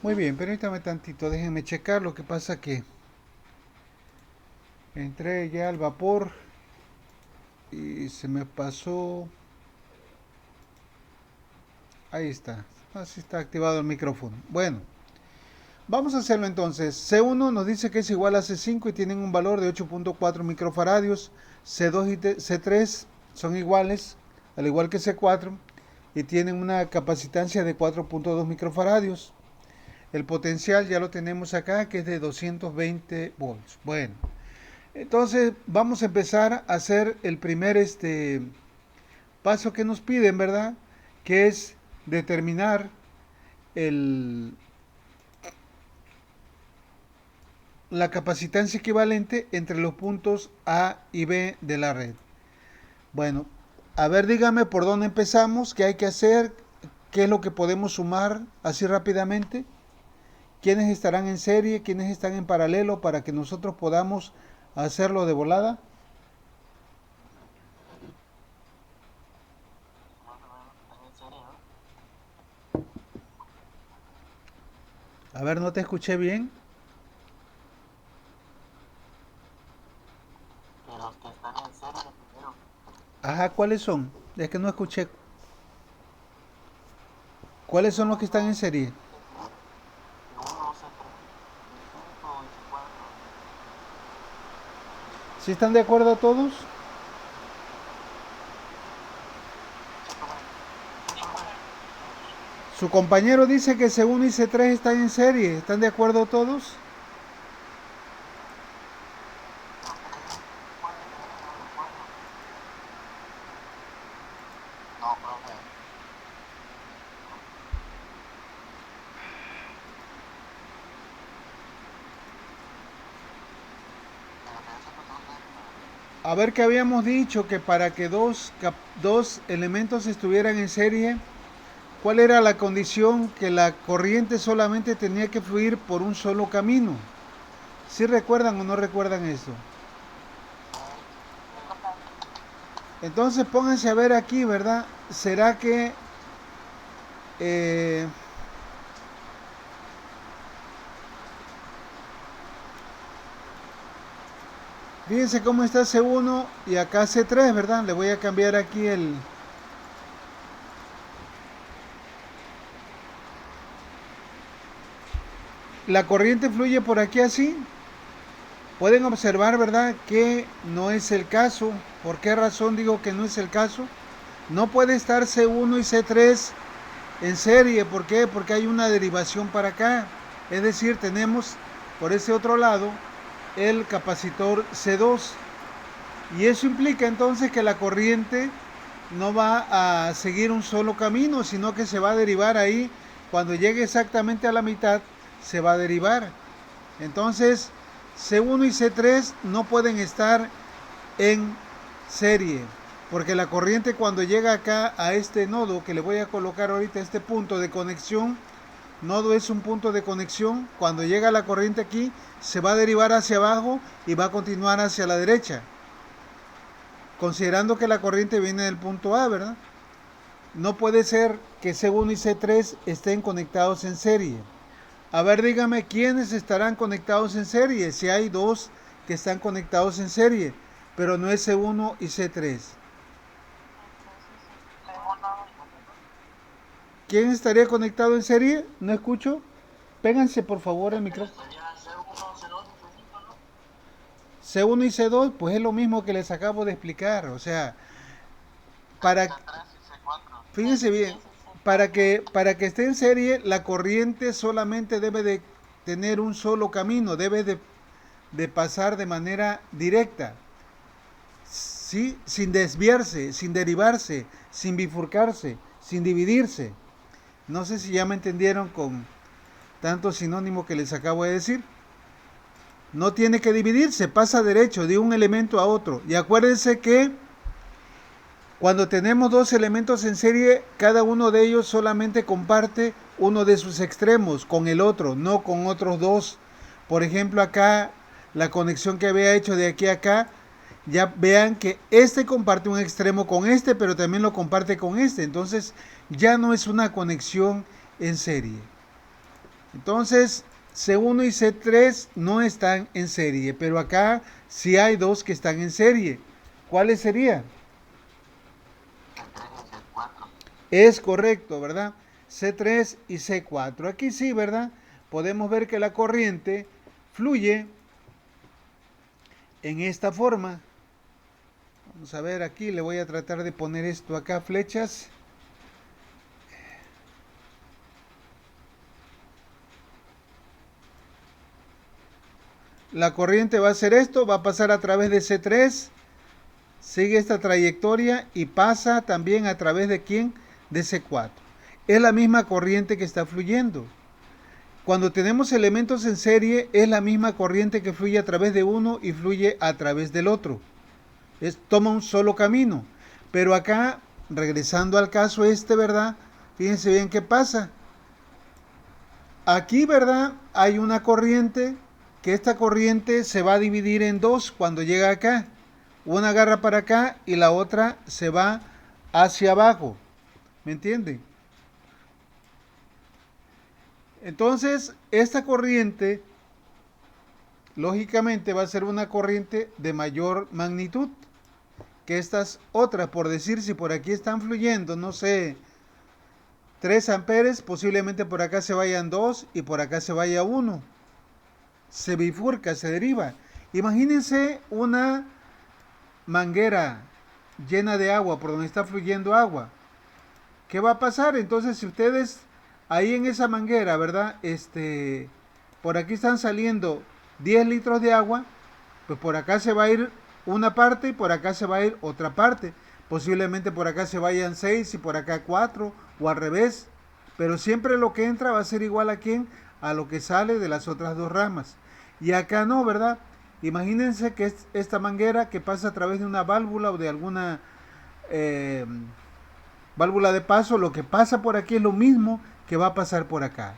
Muy bien, permítame tantito, déjenme checar. Lo que pasa que entré ya al vapor y se me pasó. Ahí está. Así está activado el micrófono. Bueno, vamos a hacerlo entonces. C1 nos dice que es igual a C5 y tienen un valor de 8.4 microfaradios. C2 y C3 son iguales, al igual que C4, y tienen una capacitancia de 4.2 microfaradios. El potencial ya lo tenemos acá, que es de 220 volts. Bueno, entonces vamos a empezar a hacer el primer paso que nos piden, ¿verdad? Que es determinar el, la capacitancia equivalente entre los puntos A y B de la red. Bueno, a ver, dígame por dónde empezamos, qué hay que hacer, qué es lo que podemos sumar así rápidamente, quiénes estarán en serie, quiénes están en paralelo para que nosotros podamos hacerlo de volada. A ver, no te escuché bien. Ajá, ¿cuáles son? Es que no escuché. ¿Cuáles son los que están en serie? ¿Sí están de acuerdo todos? Su compañero dice que C1 y C3 están en serie. ¿Están de acuerdo todos? A ver, que habíamos dicho que para que dos elementos estuvieran en serie, ¿cuál era la condición? Que la corriente solamente tenía que fluir por un solo camino. ¿Sí recuerdan o no recuerdan esto? Entonces pónganse a ver aquí, ¿verdad? ¿Será que eh, fíjense cómo está C1 y acá C3, ¿verdad? Le voy a cambiar aquí la corriente fluye por aquí así. Pueden observar, ¿verdad?, que no es el caso. ¿Por qué razón digo que no es el caso? No puede estar C1 y C3 en serie. ¿Por qué? Porque hay una derivación para acá. Es decir, tenemos por ese otro lado el capacitor C2. Y eso implica entonces que la corriente no va a seguir un solo camino, sino que se va a derivar ahí. Cuando llegue exactamente a la mitad, se va a derivar. Entonces, C1 y C3 no pueden estar en serie, porque la corriente cuando llega acá a este nodo que le voy a colocar ahorita, este punto de conexión, nodo es un punto de conexión, cuando llega la corriente aquí, se va a derivar hacia abajo y va a continuar hacia la derecha, considerando que la corriente viene del punto A, ¿verdad? No puede ser que C1 y C3 estén conectados en serie. A ver, dígame quiénes estarán conectados en serie. Si hay dos que están conectados en serie, pero no es C1 y C3. ¿Quién estaría conectado en serie? No escucho. Péganse por favor el micrófono. C1 y C2, pues es lo mismo que les acabo de explicar. O sea, para, fíjense bien, para que esté en serie, la corriente solamente debe de tener un solo camino, debe de pasar de manera directa. ¿Sí? Sin desviarse, sin derivarse, sin bifurcarse, sin dividirse. No sé si ya me entendieron con tanto sinónimo que les acabo de decir. No tiene que dividirse, pasa derecho de un elemento a otro. Y acuérdense que cuando tenemos dos elementos en serie, cada uno de ellos solamente comparte uno de sus extremos con el otro, no con otros dos. Por ejemplo, acá la conexión que había hecho de aquí a acá, ya vean que este comparte un extremo con este, pero también lo comparte con este. Entonces ya no es una conexión en serie. Entonces, C1 y C3 no están en serie, pero acá sí hay dos que están en serie. ¿Cuáles serían? Es correcto, ¿verdad? C3 y C4. Aquí sí, ¿verdad? Podemos ver que la corriente fluye en esta forma. Vamos a ver aquí, le voy a tratar de poner esto acá, flechas. La corriente va a hacer esto, va a pasar a través de C3, sigue esta trayectoria y pasa también a través de ¿quién? De C4. Es la misma corriente que está fluyendo. Cuando tenemos elementos en serie, es la misma corriente que fluye a través de uno y fluye a través del otro. Toma un solo camino. Pero acá, regresando al caso este, ¿verdad? Fíjense bien qué pasa. Aquí, ¿verdad? Hay una corriente, que esta corriente se va a dividir en dos cuando llega acá. Una agarra para acá y la otra se va hacia abajo. ¿Me entienden? Entonces, esta corriente, lógicamente, va a ser una corriente de mayor magnitud que estas otras. Por decir, si por aquí están fluyendo, no sé, 3 amperes, posiblemente por acá se vayan 2 y por acá se vaya 1. Se bifurca, se deriva. Imagínense una manguera llena de agua por donde está fluyendo agua. ¿Qué va a pasar? Entonces, si ustedes ahí en esa manguera, ¿verdad? Por aquí están saliendo 10 litros de agua, pues por acá se va a ir una parte y por acá se va a ir otra parte. Posiblemente por acá se vayan 6 y por acá 4 o al revés. Pero siempre lo que entra va a ser igual a quién, a lo que sale de las otras dos ramas. Y acá no, ¿verdad? Imagínense que es esta manguera que pasa a través de una válvula o de alguna eh, válvula de paso, lo que pasa por aquí es lo mismo que va a pasar por acá.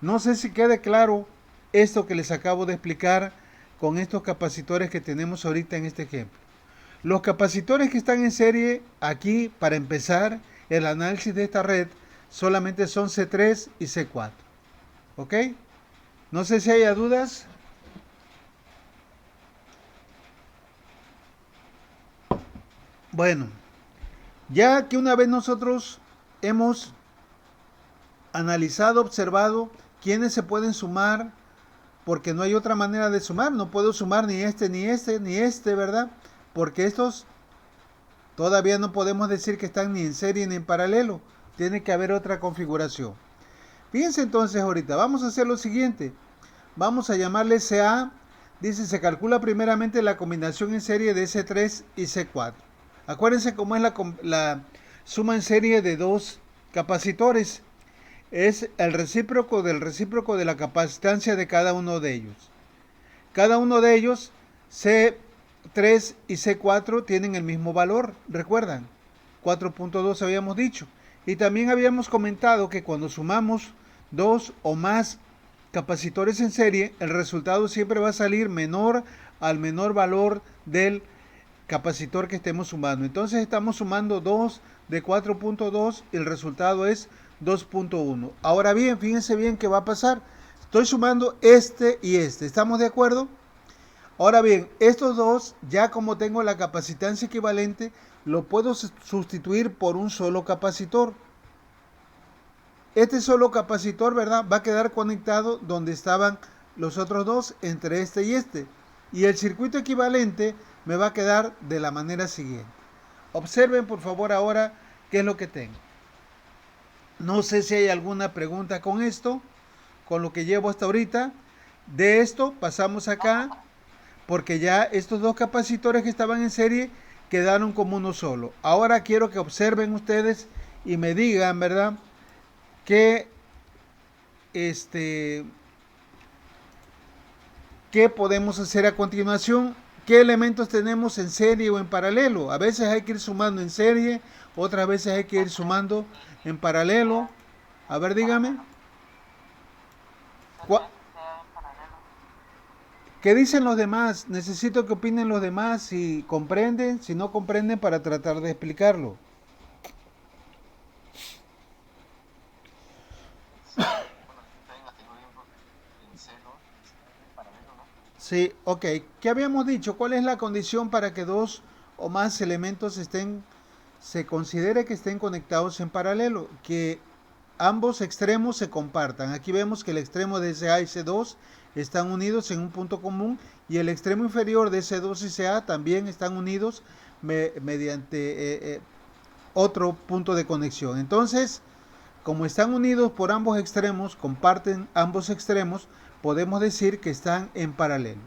No sé si quede claro esto que les acabo de explicar con estos capacitores que tenemos ahorita en este ejemplo. Los capacitores que están en serie aquí, para empezar el análisis de esta red, solamente son C3 y C4. ¿Ok? No sé si haya dudas. Bueno, ya que una vez nosotros hemos analizado, observado quiénes se pueden sumar, porque no hay otra manera de sumar, no puedo sumar ni este, ni este, ni este, ¿verdad? Porque estos todavía no podemos decir que están ni en serie ni en paralelo, tiene que haber otra configuración. Fíjense entonces ahorita, vamos a hacer lo siguiente, vamos a llamarle CA, dice se calcula primeramente la combinación en serie de C3 y C4. Acuérdense cómo es la suma en serie de dos capacitores. Es el recíproco de la capacitancia de cada uno de ellos. Cada uno de ellos, C3 y C4, tienen el mismo valor, ¿recuerdan? 4.2 habíamos dicho. Y también habíamos comentado que cuando sumamos dos o más capacitores en serie, el resultado siempre va a salir menor al menor valor del capacitor que estemos sumando. Entonces estamos sumando 2 de 4.2 y el resultado es 2.1. Ahora bien, fíjense bien qué va a pasar. Estoy sumando este y este. ¿Estamos de acuerdo? Ahora bien, estos dos, ya como tengo la capacitancia equivalente, lo puedo sustituir por un solo capacitor. Este solo capacitor, ¿verdad? Va a quedar conectado donde estaban los otros dos, entre este y este. Y el circuito equivalente me va a quedar de la manera siguiente. Observen por favor ahora qué es lo que tengo. No sé si hay alguna pregunta con esto, con lo que llevo hasta ahorita. De esto pasamos acá, porque ya estos dos capacitores que estaban en serie quedaron como uno solo. Ahora quiero que observen ustedes y me digan, ¿verdad? Que ¿qué podemos hacer a continuación? ¿Qué elementos tenemos en serie o en paralelo? A veces hay que ir sumando en serie, otras veces hay que ir sumando en paralelo. A ver, dígame. ¿Qué dicen los demás? Necesito que opinen los demás si comprenden, si no comprenden para tratar de explicarlo. Sí, ok. ¿Qué habíamos dicho? ¿Cuál es la condición para que dos o más elementos se considere que estén conectados en paralelo? Que ambos extremos se compartan. Aquí vemos que el extremo de SA y C2 están unidos en un punto común y el extremo inferior de C2 y CA también están unidos mediante otro punto de conexión. Entonces, como están unidos por ambos extremos, comparten ambos extremos, podemos decir que están en paralelo.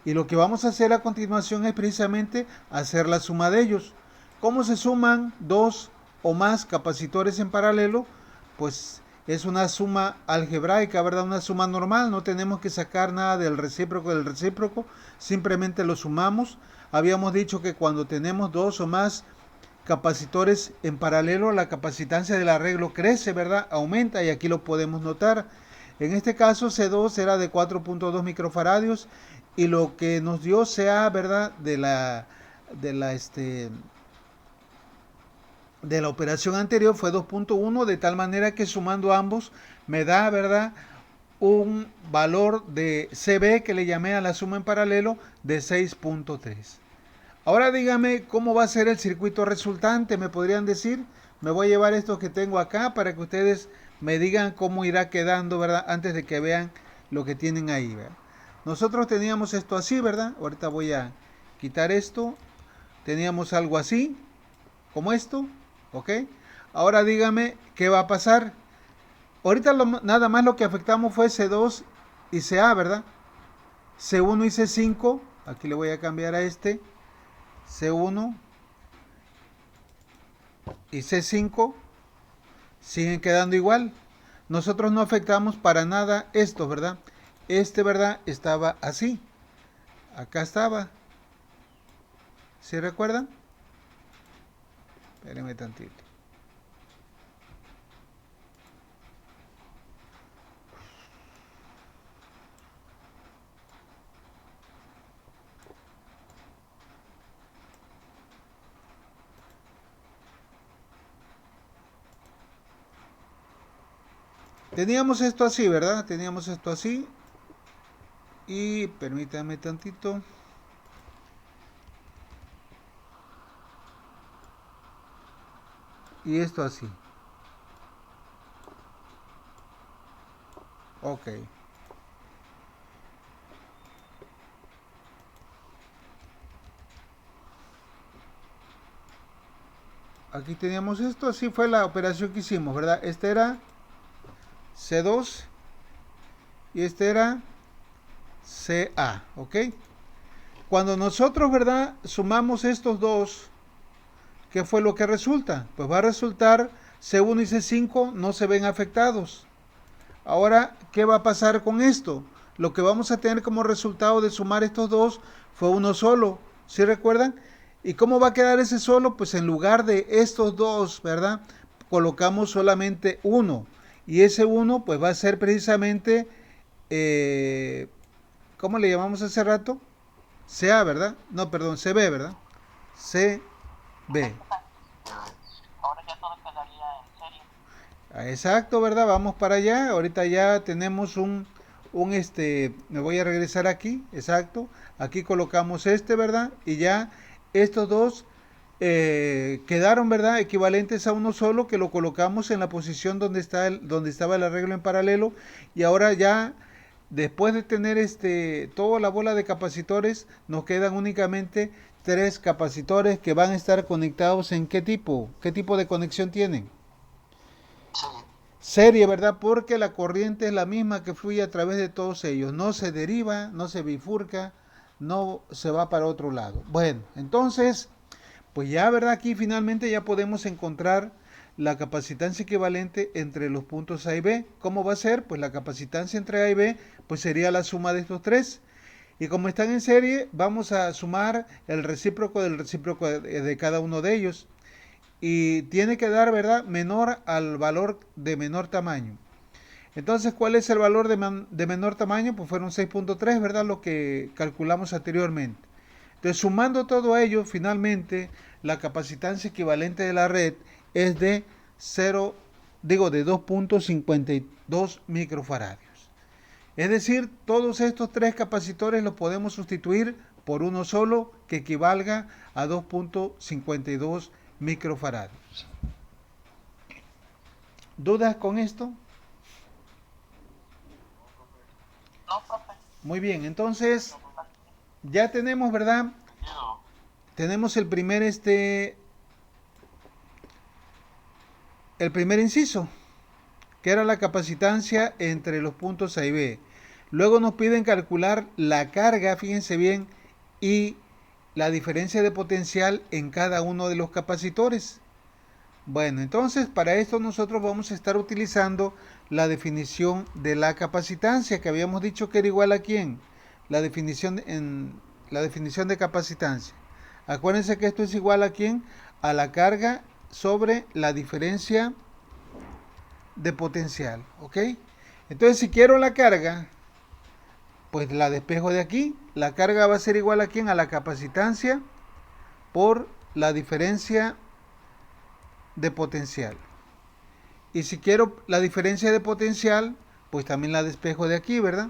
Y lo que vamos a hacer a continuación es precisamente hacer la suma de ellos. ¿Cómo se suman dos o más capacitores en paralelo? Pues es una suma algebraica, ¿verdad? Una suma normal, no tenemos que sacar nada del recíproco, simplemente lo sumamos. Habíamos dicho que cuando tenemos dos o más capacitores en paralelo, la capacitancia del arreglo crece, ¿verdad? Aumenta y aquí lo podemos notar. En este caso C2 era de 4.2 microfaradios y lo que nos dio CA, ¿verdad? De la operación anterior fue 2.1, de tal manera que sumando ambos me da, ¿verdad? Un valor de CB que le llamé a la suma en paralelo de 6.3. Ahora dígame cómo va a ser el circuito resultante, me podrían decir. Me voy a llevar estos que tengo acá para que ustedes me digan cómo irá quedando, ¿verdad? Antes de que vean lo que tienen ahí, ¿verdad? Nosotros teníamos esto así, ¿verdad? Ahorita voy a quitar esto. Teníamos algo así, como esto, ¿ok? Ahora dígame qué va a pasar. Ahorita nada más lo que afectamos fue C2 y CA, ¿verdad? C1 y C5, aquí le voy a cambiar a este. C1 y C5 siguen quedando igual. Nosotros no afectamos para nada esto, ¿verdad? Este, ¿verdad? Estaba así. Acá estaba. ¿Sí recuerdan? Espérenme tantito. Teníamos esto así, ¿verdad? Teníamos esto así. Y permítanme tantito. Y esto así. Ok. Aquí teníamos esto, así fue la operación que hicimos, ¿verdad? Este era C2 y este era CA, ¿ok? Cuando nosotros, ¿verdad? Sumamos estos dos, ¿qué fue lo que resulta? Pues va a resultar C1 y C5 no se ven afectados. Ahora, ¿qué va a pasar con esto? Lo que vamos a tener como resultado de sumar estos dos fue uno solo, ¿sí recuerdan? ¿Y cómo va a quedar ese solo? Pues en lugar de estos dos, ¿verdad? Colocamos solamente uno. Y ese uno, pues va a ser precisamente, ¿cómo le llamamos hace rato? CA, ¿verdad? No, perdón, CB, ¿verdad? CB. Ahora ya todo quedaría en serie. Exacto, ¿verdad? Vamos para allá. Ahorita ya tenemos me voy a regresar aquí, exacto. Aquí colocamos este, ¿verdad? Y ya estos dos quedaron, ¿verdad? Equivalentes a uno solo que lo colocamos en la posición donde estaba el arreglo en paralelo. Y ahora ya, después de tener toda la bola de capacitores, nos quedan únicamente tres capacitores que van a estar conectados en qué tipo de conexión tienen. Sí. Serie, ¿verdad? Porque la corriente es la misma que fluye a través de todos ellos. No se deriva, no se bifurca, no se va para otro lado. Bueno, entonces, pues ya, ¿verdad? Aquí finalmente ya podemos encontrar la capacitancia equivalente entre los puntos A y B. ¿Cómo va a ser? Pues la capacitancia entre A y B pues sería la suma de estos tres. Y como están en serie, vamos a sumar el recíproco del recíproco de cada uno de ellos. Y tiene que dar, ¿verdad?, menor al valor de menor tamaño. Entonces, ¿cuál es el valor de menor tamaño? Pues fueron 6.3, ¿verdad?, lo que calculamos anteriormente. Entonces, sumando todo ello, finalmente, la capacitancia equivalente de la red es de 2.52 microfaradios. Es decir, todos estos tres capacitores los podemos sustituir por uno solo que equivalga a 2.52 microfaradios. ¿Dudas con esto? No, profe. Muy bien, entonces ya tenemos, ¿verdad? Tenemos el primer inciso, que era la capacitancia entre los puntos A y B. Luego nos piden calcular la carga, fíjense bien, y la diferencia de potencial en cada uno de los capacitores. Bueno, entonces para esto nosotros vamos a estar utilizando la definición de la capacitancia, que habíamos dicho que era igual a ¿quién? La definición de capacitancia. Acuérdense que esto es igual a ¿quién? A la carga sobre la diferencia de potencial, ¿ok? Entonces si quiero la carga, pues la despejo de aquí. La carga va a ser igual a ¿quién? A la capacitancia por la diferencia de potencial. Y si quiero la diferencia de potencial, pues también la despejo de aquí, ¿verdad?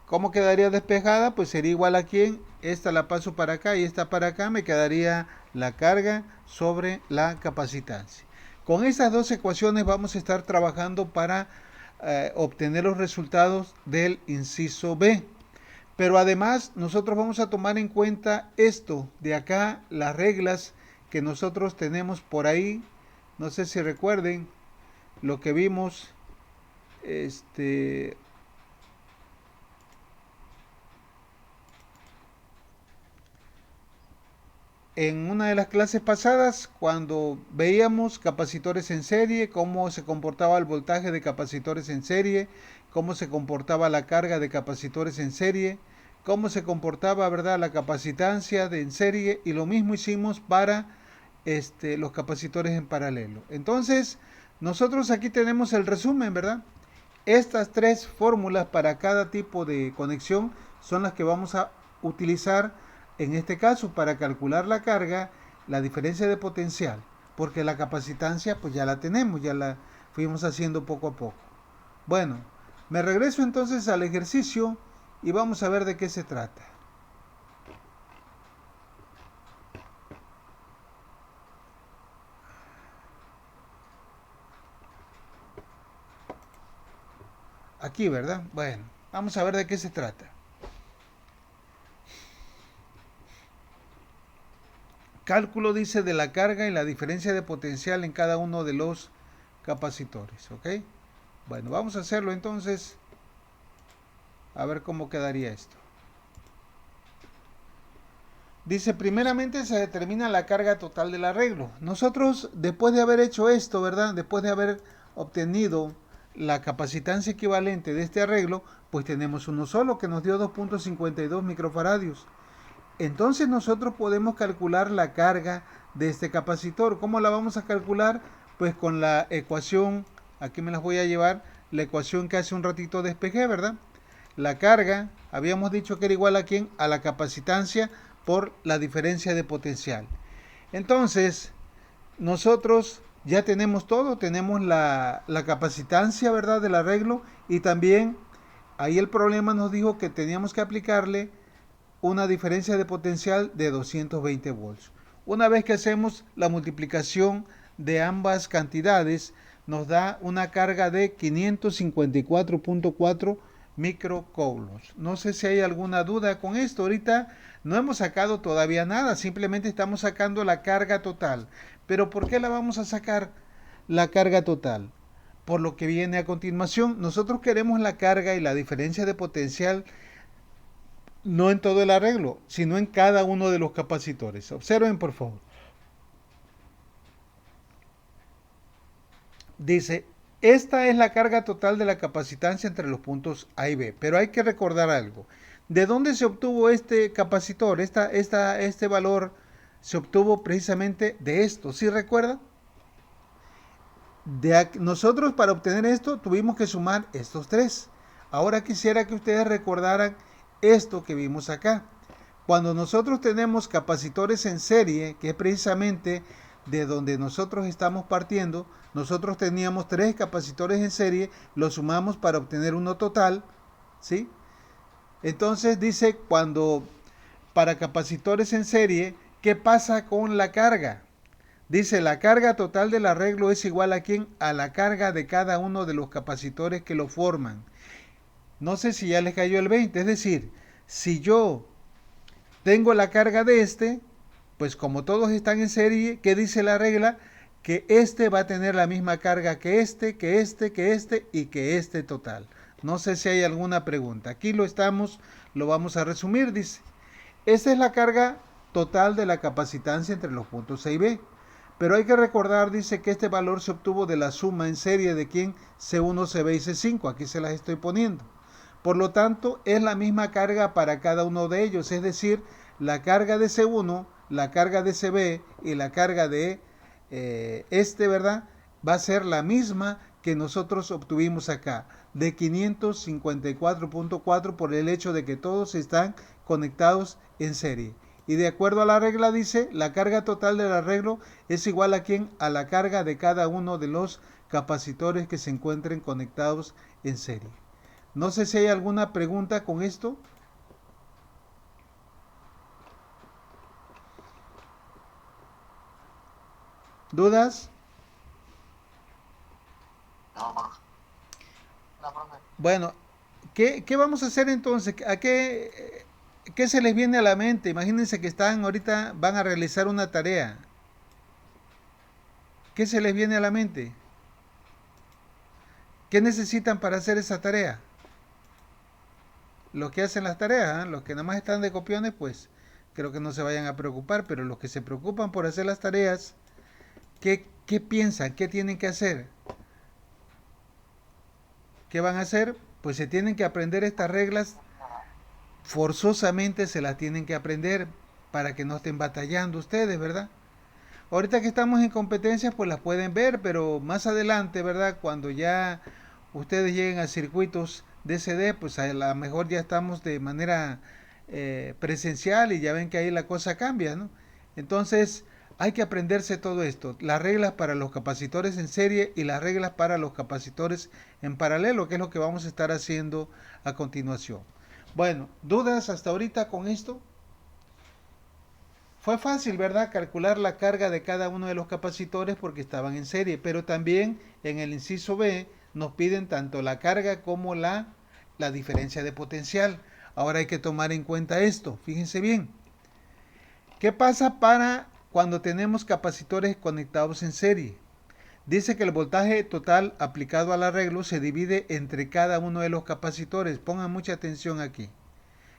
¿Cómo quedaría despejada? Pues sería igual a ¿quién? Esta la paso para acá y esta para acá, me quedaría la carga sobre la capacitancia. Con estas dos ecuaciones vamos a estar trabajando para obtener los resultados del inciso B. Pero además nosotros vamos a tomar en cuenta esto de acá, las reglas que nosotros tenemos por ahí. No sé si recuerden lo que vimos en una de las clases pasadas, cuando veíamos capacitores en serie, cómo se comportaba el voltaje de capacitores en serie, cómo se comportaba la carga de capacitores en serie, cómo se comportaba, ¿verdad?, la capacitancia en serie, y lo mismo hicimos para los capacitores en paralelo. Entonces, nosotros aquí tenemos el resumen, ¿verdad? Estas tres fórmulas para cada tipo de conexión son las que vamos a utilizar en este caso para calcular la carga, la diferencia de potencial, porque la capacitancia pues ya la tenemos, ya la fuimos haciendo poco a poco. Bueno, me regreso entonces al ejercicio y vamos a ver de qué se trata. Aquí, ¿verdad? Bueno, vamos a ver de qué se trata. Cálculo, dice, de la carga y la diferencia de potencial en cada uno de los capacitores, ¿ok? Bueno, vamos a hacerlo entonces, a ver cómo quedaría esto. Dice, primeramente se determina la carga total del arreglo. Nosotros, después de haber hecho esto, ¿verdad? Después de haber obtenido la capacitancia equivalente de este arreglo, pues tenemos uno solo que nos dio 2.52 microfaradios. Entonces nosotros podemos calcular la carga de este capacitor. ¿Cómo la vamos a calcular? Pues con la ecuación, aquí me las voy a llevar, la ecuación que hace un ratito despejé, ¿verdad? La carga, habíamos dicho que era igual a ¿quién? A la capacitancia por la diferencia de potencial. Entonces, nosotros ya tenemos todo, tenemos la capacitancia, ¿verdad?, del arreglo, y también ahí el problema nos dijo que teníamos que aplicarle una diferencia de potencial de 220 volts. Una vez que hacemos la multiplicación de ambas cantidades, nos da una carga de 554.4 microcoulombs. No sé si hay alguna duda con esto. Ahorita no hemos sacado todavía nada, simplemente estamos sacando la carga total. Pero ¿por qué la vamos a sacar la carga total? Por lo que viene a continuación. Nosotros queremos la carga y la diferencia de potencial no en todo el arreglo, sino en cada uno de los capacitores. Observen, por favor. Dice, esta es la carga total de la capacitancia entre los puntos A y B. Pero hay que recordar algo. ¿De dónde se obtuvo este capacitor? Este valor se obtuvo precisamente de esto. ¿Sí recuerdan? Nosotros para obtener esto tuvimos que sumar estos tres. Ahora quisiera que ustedes recordaran esto que vimos acá. Cuando nosotros tenemos capacitores en serie, que es precisamente de donde nosotros estamos partiendo, nosotros teníamos 3 capacitores en serie, los sumamos para obtener uno total, ¿sí? Entonces dice, cuando para capacitores en serie, ¿qué pasa con la carga? Dice, la carga total del arreglo es igual a ¿quién? A la carga de cada uno de los capacitores que lo forman. No sé si ya les cayó el 20, es decir, si yo tengo la carga de este, pues como todos están en serie, ¿qué dice la regla? Que este va a tener la misma carga que este, que este, que este y que este total. No sé si hay alguna pregunta. Aquí lo vamos a resumir, dice. Esta es la carga total de la capacitancia entre los puntos A y B. Pero hay que recordar, dice, que este valor se obtuvo de la suma en serie de ¿quién? C1, CB y C5. Aquí se las estoy poniendo. Por lo tanto, es la misma carga para cada uno de ellos. Es decir, la carga de C1, la carga de CB y la carga de ¿verdad? Va a ser la misma que nosotros obtuvimos acá, de 554.4 por el hecho de que todos están conectados en serie. Y de acuerdo a la regla dice, la carga total del arreglo es igual a ¿quién? A la carga de cada uno de los capacitores que se encuentren conectados en serie. No sé si hay alguna pregunta con esto. ¿Dudas? No, profe. Bueno, ¿qué vamos a hacer entonces? ¿Qué se les viene a la mente? Imagínense que ahorita van a realizar una tarea. ¿Qué se les viene a la mente? ¿Qué necesitan para hacer esa tarea? Los que hacen las tareas, los que nada más están de copiones, pues creo que no se vayan a preocupar, pero los que se preocupan por hacer las tareas, ¿qué piensan? ¿Qué tienen que hacer? ¿Qué van a hacer? Pues se tienen que aprender estas reglas, forzosamente se las tienen que aprender para que no estén batallando ustedes, ¿verdad? Ahorita que estamos en competencias, pues las pueden ver, pero más adelante, ¿verdad? Cuando ya ustedes lleguen a circuitos DCD, pues a lo mejor ya estamos de manera presencial y ya ven que ahí la cosa cambia, ¿no? Entonces hay que aprenderse todo esto, las reglas para los capacitores en serie y las reglas para los capacitores en paralelo, que es lo que vamos a estar haciendo a continuación. Bueno, ¿dudas hasta ahorita con esto? Fue fácil, ¿verdad?, calcular la carga de cada uno de los capacitores porque estaban en serie, pero también en el inciso B nos piden tanto la carga como la diferencia de potencial. Ahora hay que tomar en cuenta esto, fíjense bien. ¿Qué pasa para cuando tenemos capacitores conectados en serie? Dice que el voltaje total aplicado al arreglo se divide entre cada uno de los capacitores. Pongan mucha atención aquí.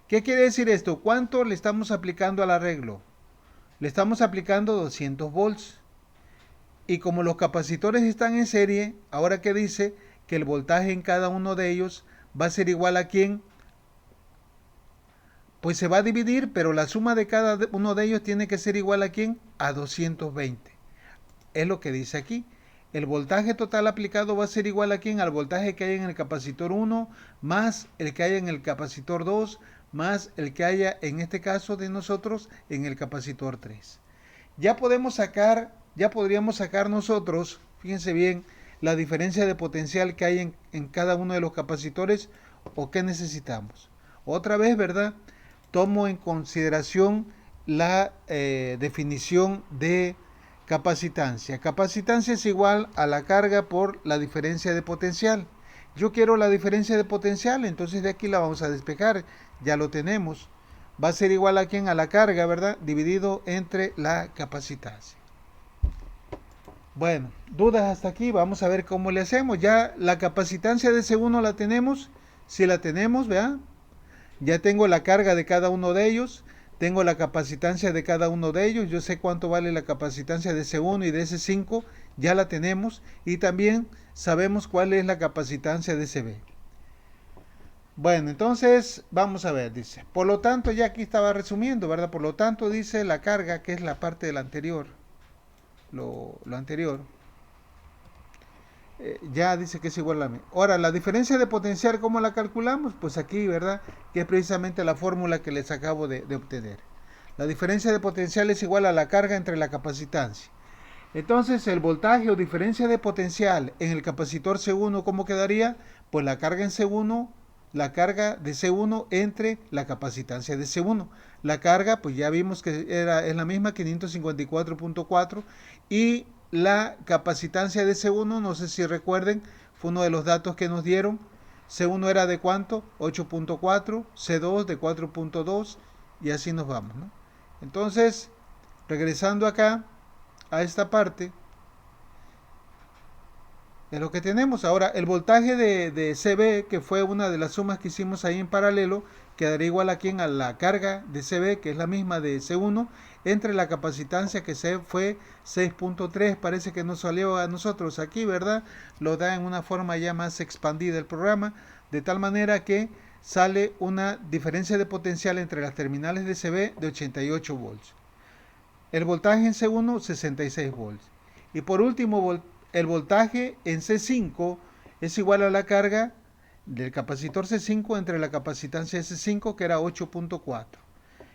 ¿Qué quiere decir esto? ¿Cuánto le estamos aplicando al arreglo? Le estamos aplicando 200 volts. Y como los capacitores están en serie, ahora que dice que el voltaje en cada uno de ellos va a ser igual a ¿quién? Pues se va a dividir, pero la suma de cada uno de ellos tiene que ser igual a ¿quién? A 220. Es lo que dice aquí. El voltaje total aplicado va a ser igual a ¿quién? Al voltaje que hay en el capacitor 1 más el que hay en el capacitor 2 más el que haya, en este caso de nosotros, en el capacitor 3. Ya podríamos sacar nosotros, fíjense bien, la diferencia de potencial que hay en cada uno de los capacitores o qué necesitamos. Otra vez, ¿verdad? Tomo en consideración la definición de capacitancia. Capacitancia es igual a la carga por la diferencia de potencial. Yo quiero la diferencia de potencial, entonces de aquí la vamos a despejar. Ya lo tenemos. Va a ser igual a ¿quién? A la carga, ¿verdad? Dividido entre la capacitancia. Bueno, dudas hasta aquí. Vamos a ver cómo le hacemos. Ya la capacitancia de C1 la tenemos. Si la tenemos, ¿verdad? Ya tengo la carga de cada uno de ellos. Tengo la capacitancia de cada uno de ellos. Yo sé cuánto vale la capacitancia de C1 y de C5. Ya la tenemos. Y también sabemos cuál es la capacitancia de CB. Bueno, entonces vamos a ver, dice. Por lo tanto, ya aquí estaba resumiendo, ¿verdad? Por lo tanto, dice la carga, que es la parte del anterior. Lo anterior. Ya dice que es igual a mí. Ahora, la diferencia de potencial, ¿cómo la calculamos? Pues aquí, ¿verdad? Que es precisamente la fórmula que les acabo de obtener. La diferencia de potencial es igual a la carga entre la capacitancia. Entonces, el voltaje o diferencia de potencial en el capacitor C1, ¿cómo quedaría? Pues la carga en C1, la carga de C1 entre la capacitancia de C1. La carga, pues ya vimos que es la misma, 554.4, y la capacitancia de C1, no sé si recuerden, fue uno de los datos que nos dieron. C1 era de cuánto? 8.4, C2 de 4.2, y así nos vamos, ¿no? Entonces, regresando acá a esta parte, de lo que tenemos ahora, el voltaje de CB, que fue una de las sumas que hicimos ahí en paralelo, quedaría igual aquí a la carga de CB, que es la misma de C1, entre la capacitancia que fue 6.3, parece que nos salió a nosotros aquí, ¿verdad? Lo da en una forma ya más expandida el programa, de tal manera que sale una diferencia de potencial entre las terminales de CB de 88 volts. El voltaje en C1, 66 volts. Y por último, el voltaje en C5 es igual a la carga del capacitor C5 entre la capacitancia de C5, que era 8.4.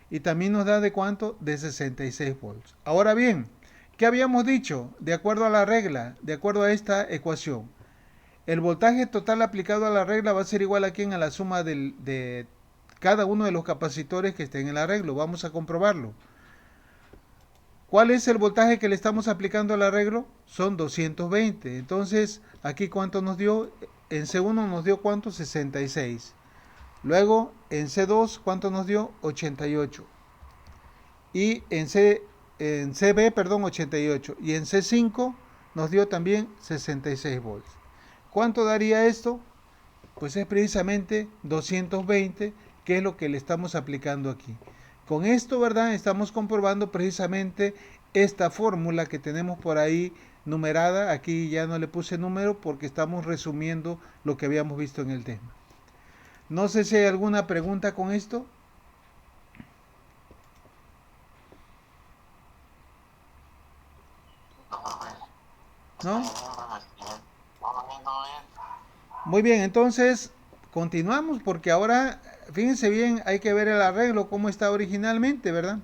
Y también nos da de cuánto? De 66 volts. Ahora bien, ¿qué habíamos dicho? De acuerdo a la regla, de acuerdo a esta ecuación, el voltaje total aplicado a la regla va a ser igual aquí a la suma de cada uno de los capacitores que estén en el arreglo. Vamos a comprobarlo. ¿Cuál es el voltaje que le estamos aplicando al arreglo? Son 220. Entonces, aquí ¿cuánto nos dio? En C1 nos dio ¿cuánto? 66. Luego, en C2, ¿cuánto nos dio? 88. Y en CB, perdón, 88. Y en C5 nos dio también 66 volts. ¿Cuánto daría esto? Pues es precisamente 220, que es lo que le estamos aplicando aquí. Con esto, ¿verdad? Estamos comprobando precisamente esta fórmula que tenemos por ahí numerada. Aquí ya no le puse número porque estamos resumiendo lo que habíamos visto en el tema. No sé si hay alguna pregunta con esto. ¿No? Muy bien, entonces continuamos porque ahora, fíjense bien, hay que ver el arreglo cómo está originalmente, ¿verdad?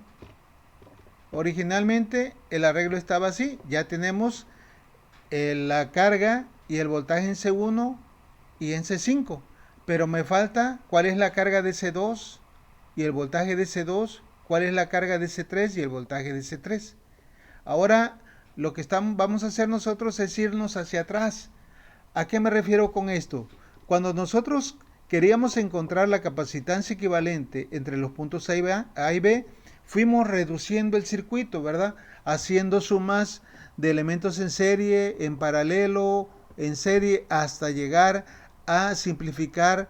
Originalmente el arreglo estaba así, ya tenemos la carga y el voltaje en C1 y en C5, pero me falta cuál es la carga de C2 y el voltaje de C2, cuál es la carga de C3 y el voltaje de C3. Ahora lo que vamos a hacer nosotros es irnos hacia atrás. ¿A qué me refiero con esto? Cuando nosotros queríamos encontrar la capacitancia equivalente entre los puntos A y B, fuimos reduciendo el circuito, ¿verdad? Haciendo sumas de elementos en serie, en paralelo, en serie, hasta llegar a simplificar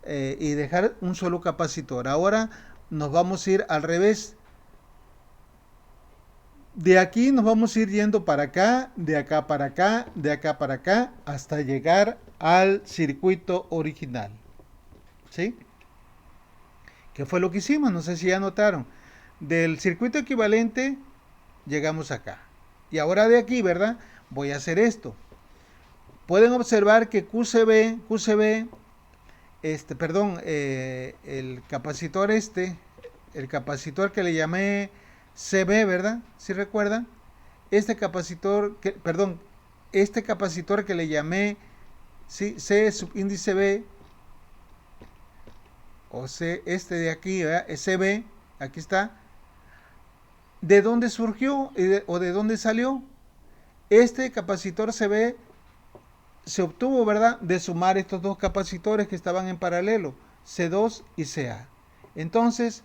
y dejar un solo capacitor. Ahora nos vamos a ir al revés. De aquí nos vamos a ir yendo para acá, de acá para acá, de acá para acá, hasta llegar al circuito original. ¿Sí? ¿Qué fue lo que hicimos? No sé si ya notaron. Del circuito equivalente llegamos acá. Y ahora de aquí, ¿verdad? Voy a hacer esto. Pueden observar que QCB, el capacitor el capacitor que le llamé CB, ¿verdad? ¿Sí recuerdan? Este capacitor que le llamé C subíndice B, o C, de aquí, ¿verdad? CB, aquí está. ¿De dónde surgió o de dónde salió? Este capacitor CB se obtuvo, ¿verdad?, de sumar estos dos capacitores que estaban en paralelo, C2 y CA. Entonces,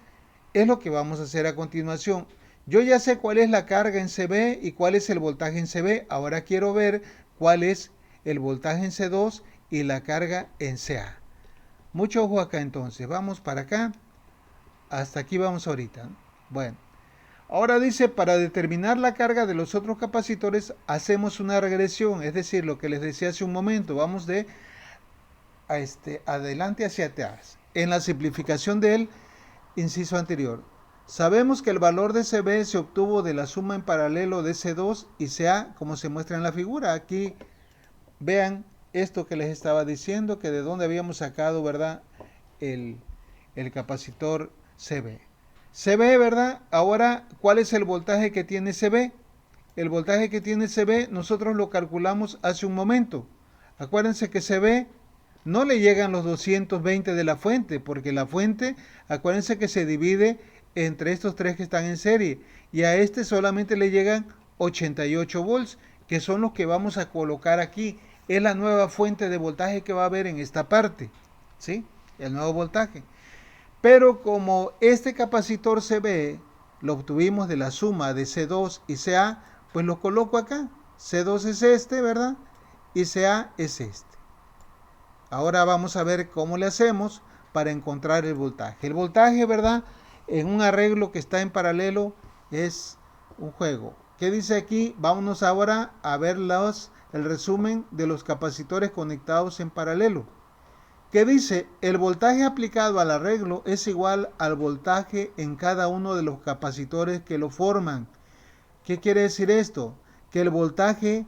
es lo que vamos a hacer a continuación. Yo ya sé cuál es la carga en CB y cuál es el voltaje en CB. Ahora quiero ver cuál es el voltaje en C2 y la carga en CA. Mucho ojo acá entonces. Vamos para acá. Hasta aquí vamos ahorita. Bueno. Ahora dice, para determinar la carga de los otros capacitores, hacemos una regresión. Es decir, lo que les decía hace un momento. Vamos de adelante hacia atrás. En la simplificación del inciso anterior. Sabemos que el valor de CB se obtuvo de la suma en paralelo de C2 y CA, como se muestra en la figura. Aquí vean esto que les estaba diciendo, que de dónde habíamos sacado, ¿verdad?, el capacitor CB. CB, ¿verdad? Ahora, ¿cuál es el voltaje que tiene CB? el voltaje que tiene CB, nosotros lo calculamos hace un momento. Acuérdense que CB no le llegan los 220 de la fuente, porque la fuente, acuérdense que se divide entre estos tres que están en serie, y a este solamente le llegan 88 volts, que son los que vamos a colocar aquí. Es la nueva fuente de voltaje que va a haber en esta parte, ¿sí? El nuevo voltaje. Pero como este capacitor CB lo obtuvimos de la suma de C2 y CA, pues lo coloco acá. C2 es este, ¿verdad? Y CA es este. Ahora vamos a ver cómo le hacemos para encontrar el voltaje. El voltaje, ¿verdad? En un arreglo que está en paralelo es un juego. ¿Qué dice aquí? Vámonos ahora a ver el resumen de los capacitores conectados en paralelo. ¿Qué dice? El voltaje aplicado al arreglo es igual al voltaje en cada uno de los capacitores que lo forman. ¿Qué quiere decir esto? Que el voltaje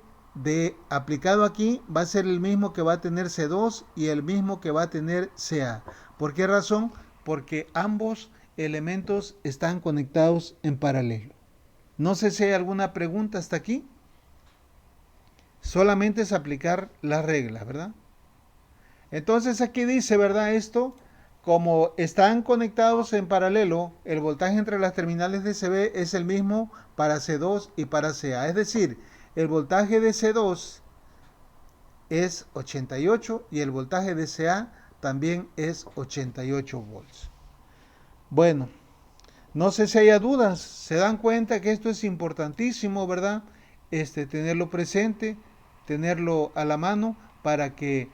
aplicado aquí va a ser el mismo que va a tener C2 y el mismo que va a tener CA. ¿Por qué razón? Porque ambos elementos están conectados en paralelo. No sé si hay alguna pregunta hasta aquí. Solamente es aplicar las reglas, ¿verdad? Entonces aquí dice, ¿verdad? Esto, como están conectados en paralelo, el voltaje entre las terminales de CB es el mismo para C2 y para CA. Es decir, el voltaje de C2 es 88 y el voltaje de CA también es 88 volts. Bueno, no sé si haya dudas. Se dan cuenta que esto es importantísimo, ¿verdad? Tenerlo presente, tenerlo a la mano para que,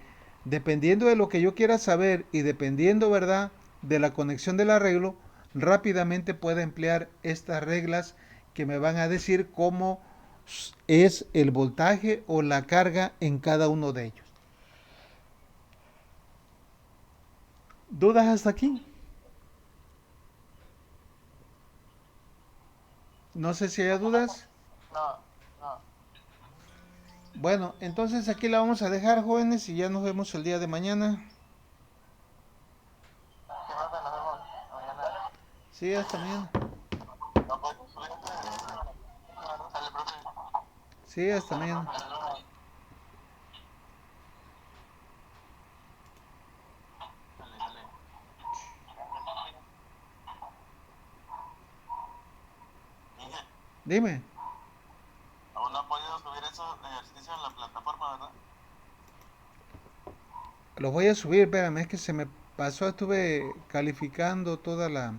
dependiendo de lo que yo quiera saber y dependiendo, ¿verdad?, de la conexión del arreglo, rápidamente pueda emplear estas reglas que me van a decir cómo es el voltaje o la carga en cada uno de ellos. ¿Dudas hasta aquí? No sé si hay dudas. No, no. Bueno, entonces aquí la vamos a dejar, jóvenes, y ya nos vemos el día de mañana. ¿Qué pasa? Nos vemos mañana. Sí, hasta mañana. No, pues, sale, profe. Sí, hasta mañana. Dale, dale. Miguel, Dime. aún no ha podido subir esos ejercicios en la plataforma, ¿verdad? Los voy a subir, espérame, es que se me pasó, estuve calificando toda la